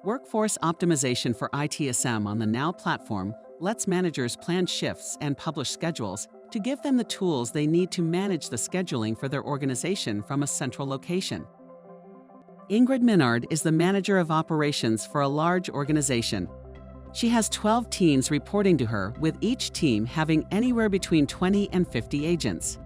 Workforce optimization for ITSM on the Now platform lets managers plan shifts and publish schedules to give them the tools they need to manage the scheduling for their organization from a central location. Ingrid Minard is the manager of operations for a large organization. She has 12 teams reporting to her, with each team having anywhere between 20 and 50 agents.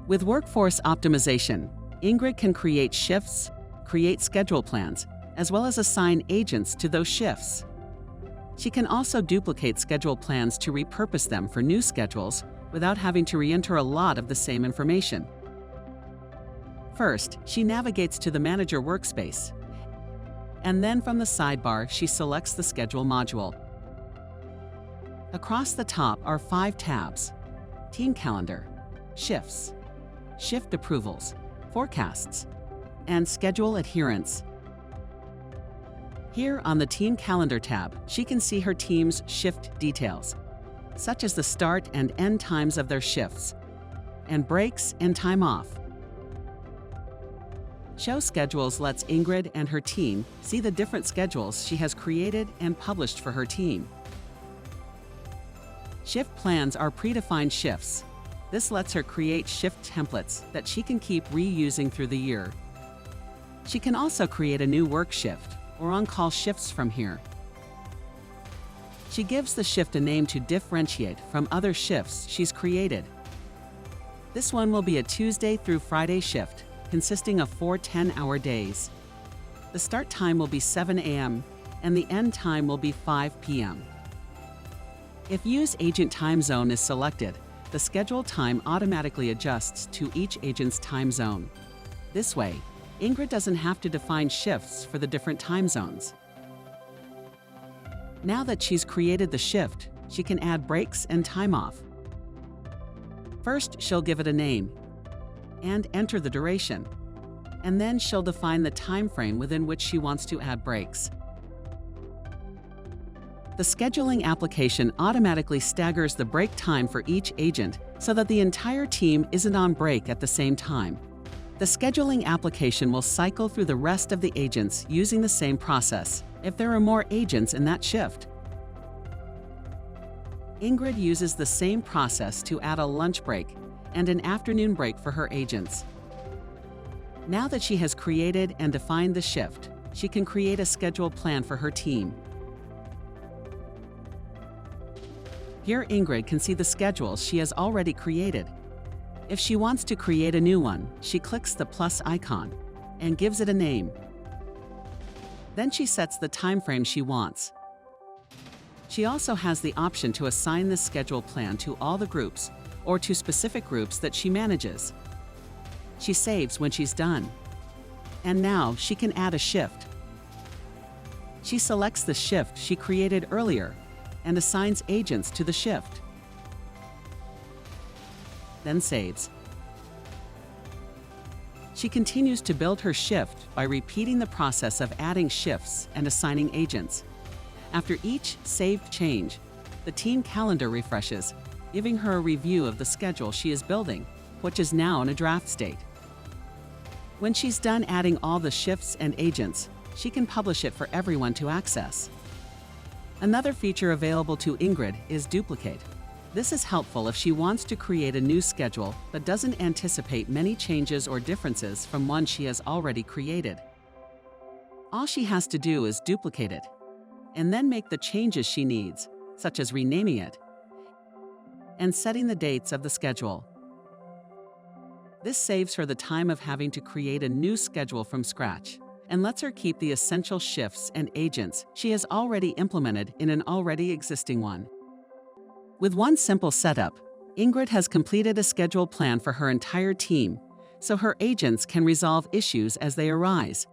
With workforce optimization, Ingrid can create shifts, create schedule plans, as well as assign agents to those shifts. She can also duplicate schedule plans to repurpose them for new schedules without having to re-enter a lot of the same information. First, she navigates to the Manager workspace, and then from the sidebar, she selects the Schedule module. Across the top are 5 tabs: Team Calendar, Shifts, Shift Approvals, Forecasts, and Schedule Adherence. Here on the Team Calendar tab, she can see her team's shift details, such as the start and end times of their shifts, and breaks and time off. Show Schedules lets Ingrid and her team see the different schedules she has created and published for her team. Shift plans are predefined shifts. This lets her create shift templates that she can keep reusing through the year. She can also create a new work shift or on-call shifts from here. She gives the shift a name to differentiate from other shifts she's created. This one will be a Tuesday through Friday shift, consisting of 4 10-hour days. The start time will be 7 a.m. and the end time will be 5 p.m. If Use Agent Time Zone is selected, the schedule time automatically adjusts to each agent's time zone. This way, Ingrid doesn't have to define shifts for the different time zones. Now that she's created the shift, she can add breaks and time off. First, she'll give it a name and enter the duration, and then she'll define the time frame within which she wants to add breaks. The scheduling application automatically staggers the break time for each agent so that the entire team isn't on break at the same time. The scheduling application will cycle through the rest of the agents using the same process if there are more agents in that shift. Ingrid uses the same process to add a lunch break and an afternoon break for her agents. Now that she has created and defined the shift, she can create a schedule plan for her team. Here, Ingrid can see the schedules she has already created. If she wants to create a new one, she clicks the plus icon and gives it a name. Then she sets the time frame she wants. She also has the option to assign this schedule plan to all the groups or to specific groups that she manages. She saves when she's done. And now she can add a shift. She selects the shift she created earlier and assigns agents to the shift. Then saves. She continues to build her shift by repeating the process of adding shifts and assigning agents. After each saved change, the team calendar refreshes, giving her a review of the schedule she is building, which is now in a draft state. When she's done adding all the shifts and agents, she can publish it for everyone to access. Another feature available to Ingrid is Duplicate. This is helpful if she wants to create a new schedule but doesn't anticipate many changes or differences from one she has already created. All she has to do is duplicate it, and then make the changes she needs, such as renaming it and setting the dates of the schedule. This saves her the time of having to create a new schedule from scratch and lets her keep the essential shifts and agents she has already implemented in an already existing one. With one simple setup, Ingrid has completed a schedule plan for her entire team, so her agents can resolve issues as they arise.